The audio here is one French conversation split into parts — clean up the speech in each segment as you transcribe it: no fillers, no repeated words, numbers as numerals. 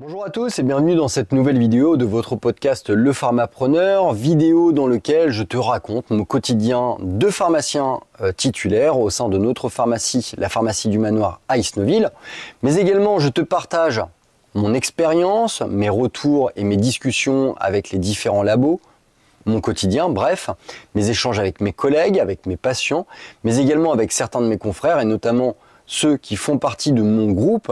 Bonjour à tous et bienvenue dans cette nouvelle vidéo de votre podcast Le Pharmapreneur, vidéo dans laquelle je te raconte mon quotidien de pharmacien titulaire au sein de notre pharmacie, la pharmacie du Manoir à Isnoville, mais également je te partage mon expérience, mes retours et mes discussions avec les différents labos, mon quotidien, bref, mes échanges avec mes collègues, avec mes patients, mais également avec certains de mes confrères et notamment ceux qui font partie de mon groupe,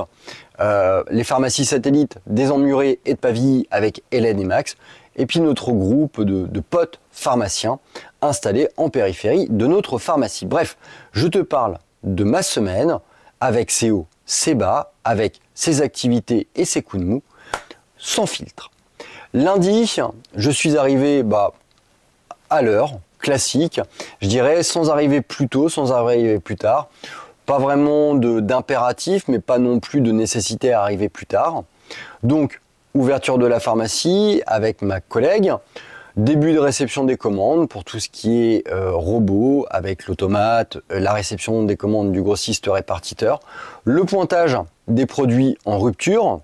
les pharmacies satellites des Emmurés et de Pavilly avec Hélène et Max, et puis notre groupe de potes pharmaciens installés en périphérie de notre pharmacie. Bref, je te parle de ma semaine avec ses hauts, ses bas, avec ses activités et ses coups de mou, sans filtre. Lundi, je suis arrivé à l'heure, classique, je dirais, sans arriver plus tôt, sans arriver plus tard. Pas vraiment d'impératif, mais pas non plus de nécessité à arriver plus tard. Donc, ouverture de la pharmacie avec ma collègue, début de réception des commandes pour tout ce qui est robot avec l'automate, la réception des commandes du grossiste répartiteur, le pointage des produits en rupture,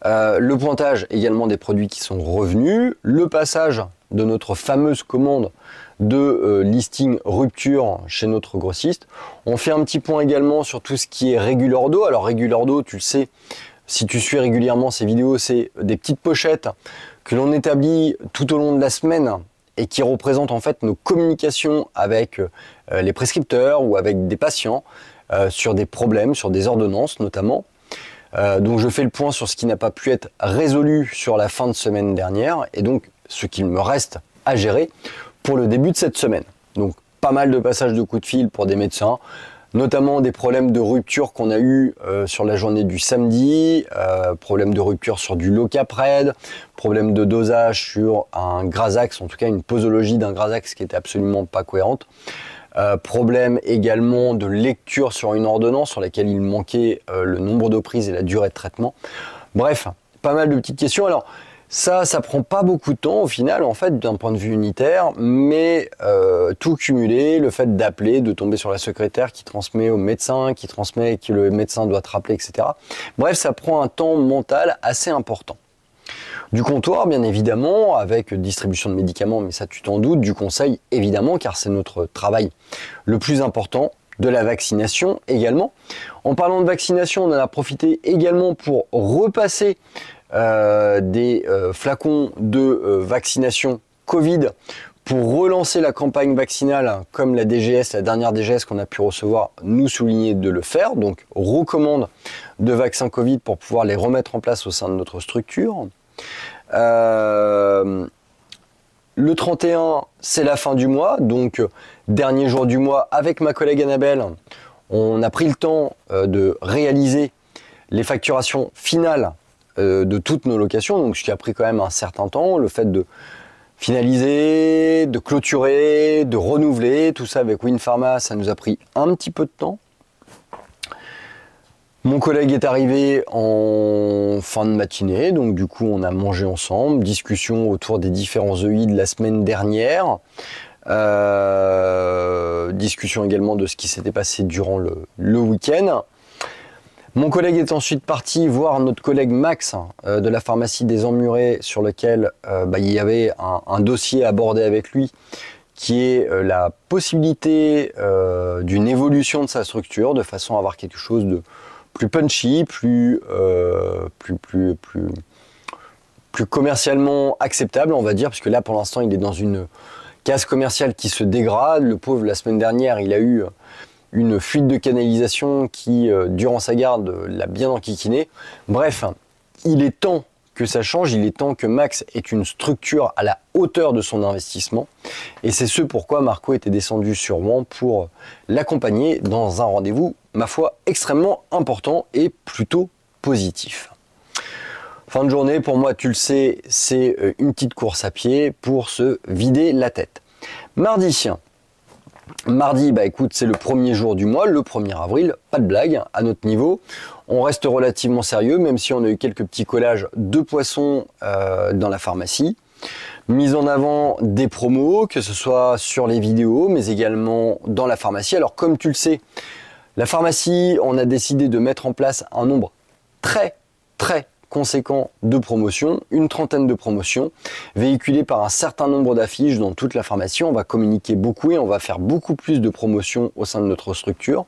le pointage également des produits qui sont revenus, le passage de notre fameuse commande de listing rupture chez notre grossiste. On fait un petit point également sur tout ce qui est Régulordo. Alors Régulordo, tu le sais, si tu suis régulièrement ces vidéos, c'est des petites pochettes que l'on établit tout au long de la semaine et qui représentent en fait nos communications avec les prescripteurs ou avec des patients sur des problèmes, sur des ordonnances notamment. Donc je fais le point sur ce qui n'a pas pu être résolu sur la fin de semaine dernière et donc ce qu'il me reste à gérer pour le début de cette semaine. Donc pas mal de passages de coups de fil pour des médecins, notamment des problèmes de rupture qu'on a eu sur la journée du samedi, problème de rupture sur du Locapred, problème de dosage sur un Grazax, en tout cas une posologie d'un Grazax qui était absolument pas cohérente. Problème également de lecture sur une ordonnance sur laquelle il manquait le nombre de prises et la durée de traitement. Bref, pas mal de petites questions. Alors ça prend pas beaucoup de temps au final en fait d'un point de vue unitaire, mais tout cumulé, le fait d'appeler, de tomber sur la secrétaire qui transmet au médecin, qui transmet que le médecin doit te rappeler, etc. Bref, ça prend un temps mental assez important. Du comptoir, bien évidemment, avec distribution de médicaments, mais ça tu t'en doutes, du conseil, évidemment, car c'est notre travail le plus important, de la vaccination également. En parlant de vaccination, on en a profité également pour repasser des flacons de vaccination Covid pour relancer la campagne vaccinale, comme la DGS, la dernière DGS qu'on a pu recevoir, nous soulignait de le faire. Donc, recommande de vaccins Covid pour pouvoir les remettre en place au sein de notre structure. Le 31, c'est la fin du mois, donc dernier jour du mois avec ma collègue Annabelle, on a pris le temps de réaliser les facturations finales de toutes nos locations, donc ce qui a pris quand même un certain temps, le fait de finaliser, de clôturer, de renouveler, tout ça avec WinPharma, ça nous a pris un petit peu de temps. Mon collègue est arrivé en fin de matinée, donc du coup on a mangé ensemble, discussion autour des différents EI de la semaine dernière, discussion également de ce qui s'était passé durant le week-end. Mon collègue est ensuite parti voir notre collègue Max de la pharmacie des Emmurés sur lequel il y avait un dossier abordé avec lui qui est la possibilité d'une évolution de sa structure de façon à avoir quelque chose de plus punchy, plus commercialement acceptable, on va dire, parce que là, pour l'instant, il est dans une case commerciale qui se dégrade. Le pauvre, la semaine dernière, il a eu une fuite de canalisation qui, durant sa garde, l'a bien enquiquiné. Bref, il est temps que ça change, il est temps que Max ait une structure à la hauteur de son investissement. Et c'est ce pourquoi Marco était descendu sur Rouen pour l'accompagner dans un rendez-vous, ma foi, extrêmement important et plutôt positif. Fin de journée, pour moi, tu le sais, c'est une petite course à pied pour se vider la tête. Mardi, écoute, c'est le premier jour du mois, le 1er avril, pas de blague, à notre niveau. On reste relativement sérieux, même si on a eu quelques petits collages de poissons dans la pharmacie. Mise en avant des promos, que ce soit sur les vidéos, mais également dans la pharmacie. Alors comme tu le sais, la pharmacie, on a décidé de mettre en place un nombre très très conséquent de promotions, une trentaine de promotions, véhiculées par un certain nombre d'affiches dans toute la pharmacie. On va communiquer beaucoup et on va faire beaucoup plus de promotions au sein de notre structure.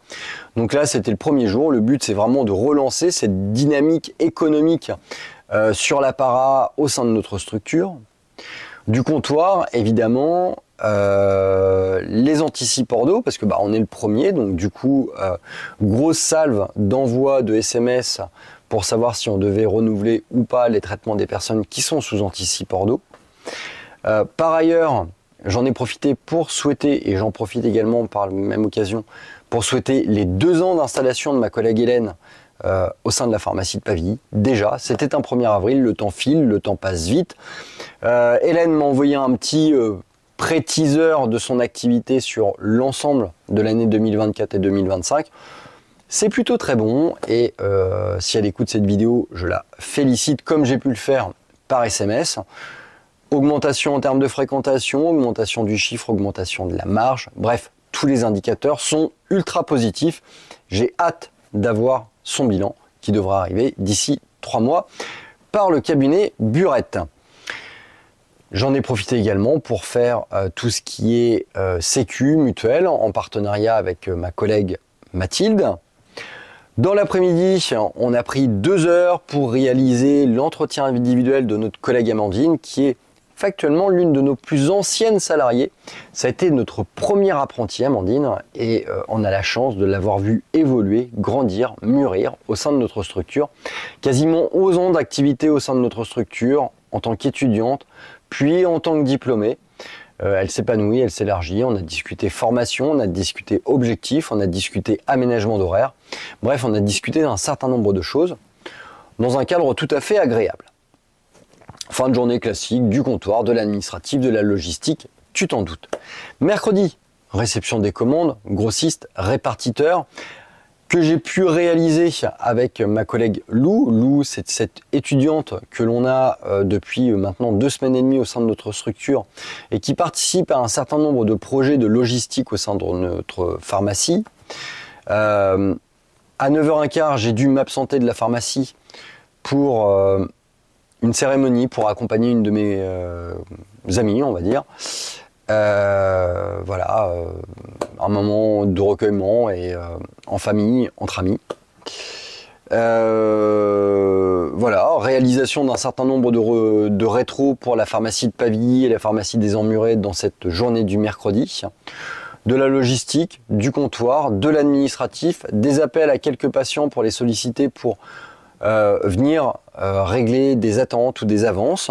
Donc là, c'était le premier jour. Le but, c'est vraiment de relancer cette dynamique économique sur la para au sein de notre structure. Du comptoir, évidemment, les anticipants d'eau, parce que on est le premier, donc du coup, grosse salve d'envoi de SMS pour savoir si on devait renouveler ou pas les traitements des personnes qui sont sous anticipants d'eau. Par ailleurs, j'en ai profité pour souhaiter, et j'en profite également par la même occasion, pour souhaiter les 2 ans d'installation de ma collègue Hélène au sein de la pharmacie de Pavilly. Déjà, c'était un 1er avril, le temps file, le temps passe vite. Hélène m'a envoyé un petit pré-teaser de son activité sur l'ensemble de l'année 2024 et 2025. C'est plutôt très bon et si elle écoute cette vidéo, je la félicite comme j'ai pu le faire par SMS. Augmentation en termes de fréquentation, augmentation du chiffre, augmentation de la marge. Bref, tous les indicateurs sont ultra positifs. J'ai hâte d'avoir son bilan qui devra arriver d'ici 3 mois par le cabinet Burette. J'en ai profité également pour faire tout ce qui est sécu, mutuelle, en partenariat avec ma collègue Mathilde. Dans l'après-midi, on a pris 2 heures pour réaliser l'entretien individuel de notre collègue Amandine, qui est factuellement l'une de nos plus anciennes salariées. Ça a été notre première apprentie, Amandine, et on a la chance de l'avoir vue évoluer, grandir, mûrir au sein de notre structure. Quasiment 11 ans d'activité au sein de notre structure, en tant qu'étudiante, puis en tant que diplômée. Elle s'épanouit, elle s'élargit, on a discuté formation, on a discuté objectifs, on a discuté aménagement d'horaire. Bref, on a discuté d'un certain nombre de choses dans un cadre tout à fait agréable. Fin de journée classique, du comptoir, de l'administratif, de la logistique, tu t'en doutes. Mercredi, réception des commandes, grossiste, répartiteur, que j'ai pu réaliser avec ma collègue Lou. Lou, c'est cette étudiante que l'on a depuis maintenant 2 semaines et demie au sein de notre structure et qui participe à un certain nombre de projets de logistique au sein de notre pharmacie. À 9h15, j'ai dû m'absenter de la pharmacie pour une cérémonie, pour accompagner une de mes amies, on va dire. Voilà, un moment de recueillement et en famille, entre amis. Voilà, réalisation d'un certain nombre de rétros pour la pharmacie de Pavilly et la pharmacie des Emmurés dans cette journée du mercredi. De la logistique, du comptoir, de l'administratif, des appels à quelques patients pour les solliciter pour venir régler des attentes ou des avances.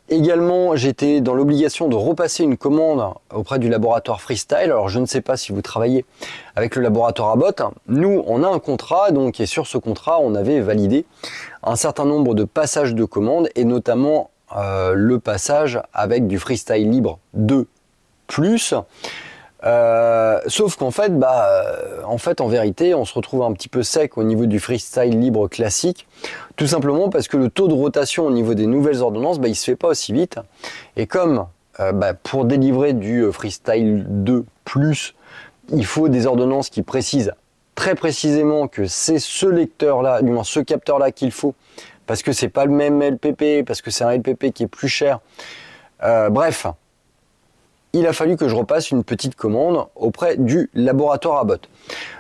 Également, j'étais dans l'obligation de repasser une commande auprès du laboratoire Freestyle. Alors, je ne sais pas si vous travaillez avec le laboratoire Abbott. Nous, on a un contrat, donc, et sur ce contrat, on avait validé un certain nombre de passages de commandes, et notamment le passage avec du Freestyle Libre 2+. Sauf qu'en fait, en vérité, on se retrouve un petit peu sec au niveau du freestyle libre classique, tout simplement parce que le taux de rotation au niveau des nouvelles ordonnances, il se fait pas aussi vite. Et comme pour délivrer du freestyle 2+, il faut des ordonnances qui précisent très précisément que c'est ce lecteur-là, du moins ce capteur-là qu'il faut, parce que c'est pas le même LPP, parce que c'est un LPP qui est plus cher. Bref. Il a fallu que je repasse une petite commande auprès du laboratoire Abbott.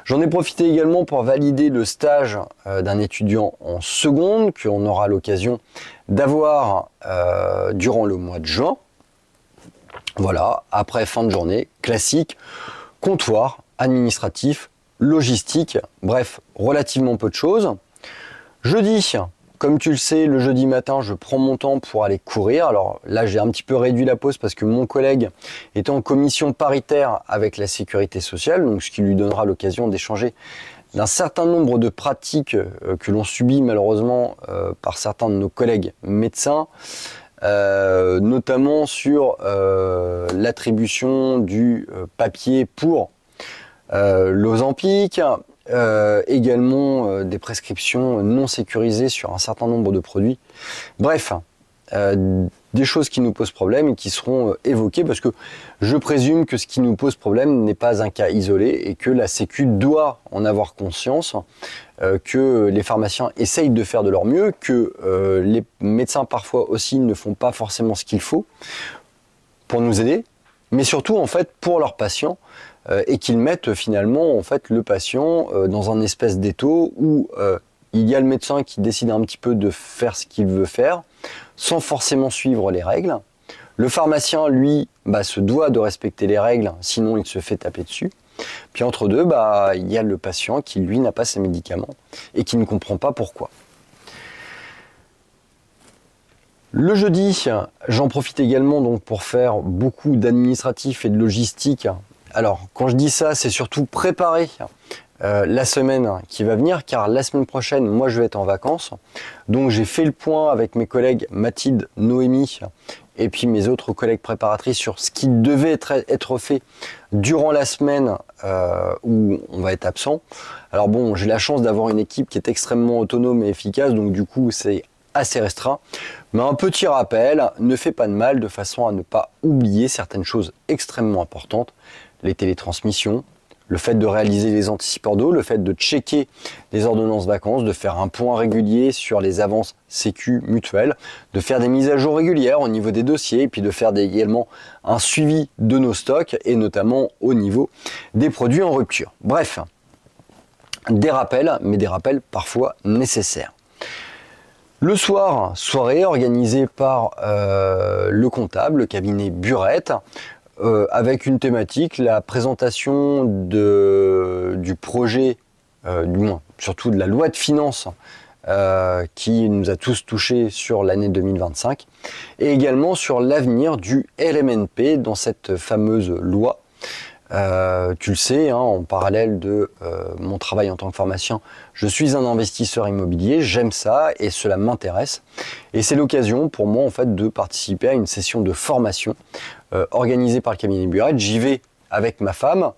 J'en ai profité également pour valider le stage d'un étudiant en seconde, qu'on aura l'occasion d'avoir durant le mois de juin. Voilà, après fin de journée, classique, comptoir, administratif, logistique, bref, relativement peu de choses. Jeudi, comme tu le sais, le jeudi matin, je prends mon temps pour aller courir. Alors là, j'ai un petit peu réduit la pause parce que mon collègue est en commission paritaire avec la sécurité sociale, donc ce qui lui donnera l'occasion d'échanger d'un certain nombre de pratiques que l'on subit malheureusement par certains de nos collègues médecins, notamment sur l'attribution du papier pour l'Ozempic, également des prescriptions non sécurisées sur un certain nombre de produits. Bref, des choses qui nous posent problème et qui seront évoquées, parce que je présume que ce qui nous pose problème n'est pas un cas isolé et que la Sécu doit en avoir conscience, que les pharmaciens essayent de faire de leur mieux, que les médecins parfois aussi ne font pas forcément ce qu'il faut pour nous aider, mais surtout en fait pour leurs patients, et qu'ils mettent finalement en fait le patient dans un espèce d'étau où il y a le médecin qui décide un petit peu de faire ce qu'il veut faire, sans forcément suivre les règles. Le pharmacien, lui, se doit de respecter les règles, sinon il se fait taper dessus. Puis entre deux, il y a le patient qui, lui, n'a pas ses médicaments et qui ne comprend pas pourquoi. Le jeudi, j'en profite également donc pour faire beaucoup d'administratif et de logistique. Alors, quand je dis ça, c'est surtout préparer la semaine qui va venir, car la semaine prochaine, moi, je vais être en vacances. Donc, j'ai fait le point avec mes collègues Mathilde, Noémie et puis mes autres collègues préparatrices sur ce qui devait être fait durant la semaine où on va être absent. Alors bon, j'ai la chance d'avoir une équipe qui est extrêmement autonome et efficace, donc du coup, c'est assez restreint. Mais un petit rappel ne fait pas de mal, de façon à ne pas oublier certaines choses extrêmement importantes. Les télétransmissions, le fait de réaliser les anticipeurs d'eau, le fait de checker les ordonnances vacances, de faire un point régulier sur les avances sécu mutuelles, de faire des mises à jour régulières au niveau des dossiers, et puis de faire également un suivi de nos stocks, et notamment au niveau des produits en rupture. Bref, des rappels, mais des rappels parfois nécessaires. Le soir, soirée organisée par le comptable, le cabinet Burette, avec une thématique, la présentation du projet, du moins surtout de la loi de finances qui nous a tous touchés sur l'année 2025, et également sur l'avenir du LMNP dans cette fameuse loi. Tu le sais, en parallèle de mon travail en tant que pharmacien, je suis un investisseur immobilier, j'aime ça et cela m'intéresse. Et c'est l'occasion pour moi en fait de participer à une session de formation organisée par le cabinet Burette. J'y vais avec ma femme,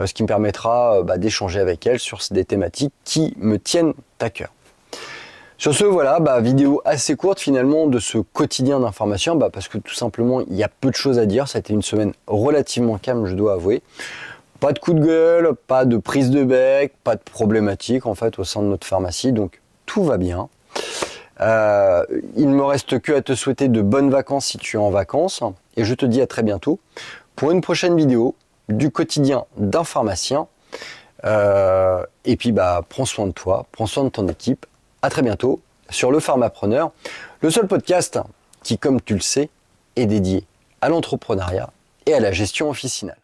ce qui me permettra d'échanger avec elle sur des thématiques qui me tiennent à cœur. Sur ce, voilà, vidéo assez courte finalement de ce quotidien d'un pharmacien, parce que tout simplement il y a peu de choses à dire. Ça a été une semaine relativement calme, je dois avouer. Pas de coup de gueule, pas de prise de bec, pas de problématique en fait au sein de notre pharmacie, donc tout va bien. Il ne me reste que à te souhaiter de bonnes vacances si tu es en vacances, et je te dis à très bientôt pour une prochaine vidéo du quotidien d'un pharmacien. Et puis prends soin de toi, prends soin de ton équipe. À très bientôt sur Le Pharmapreneur, le seul podcast qui, comme tu le sais, est dédié à l'entrepreneuriat et à la gestion officinale.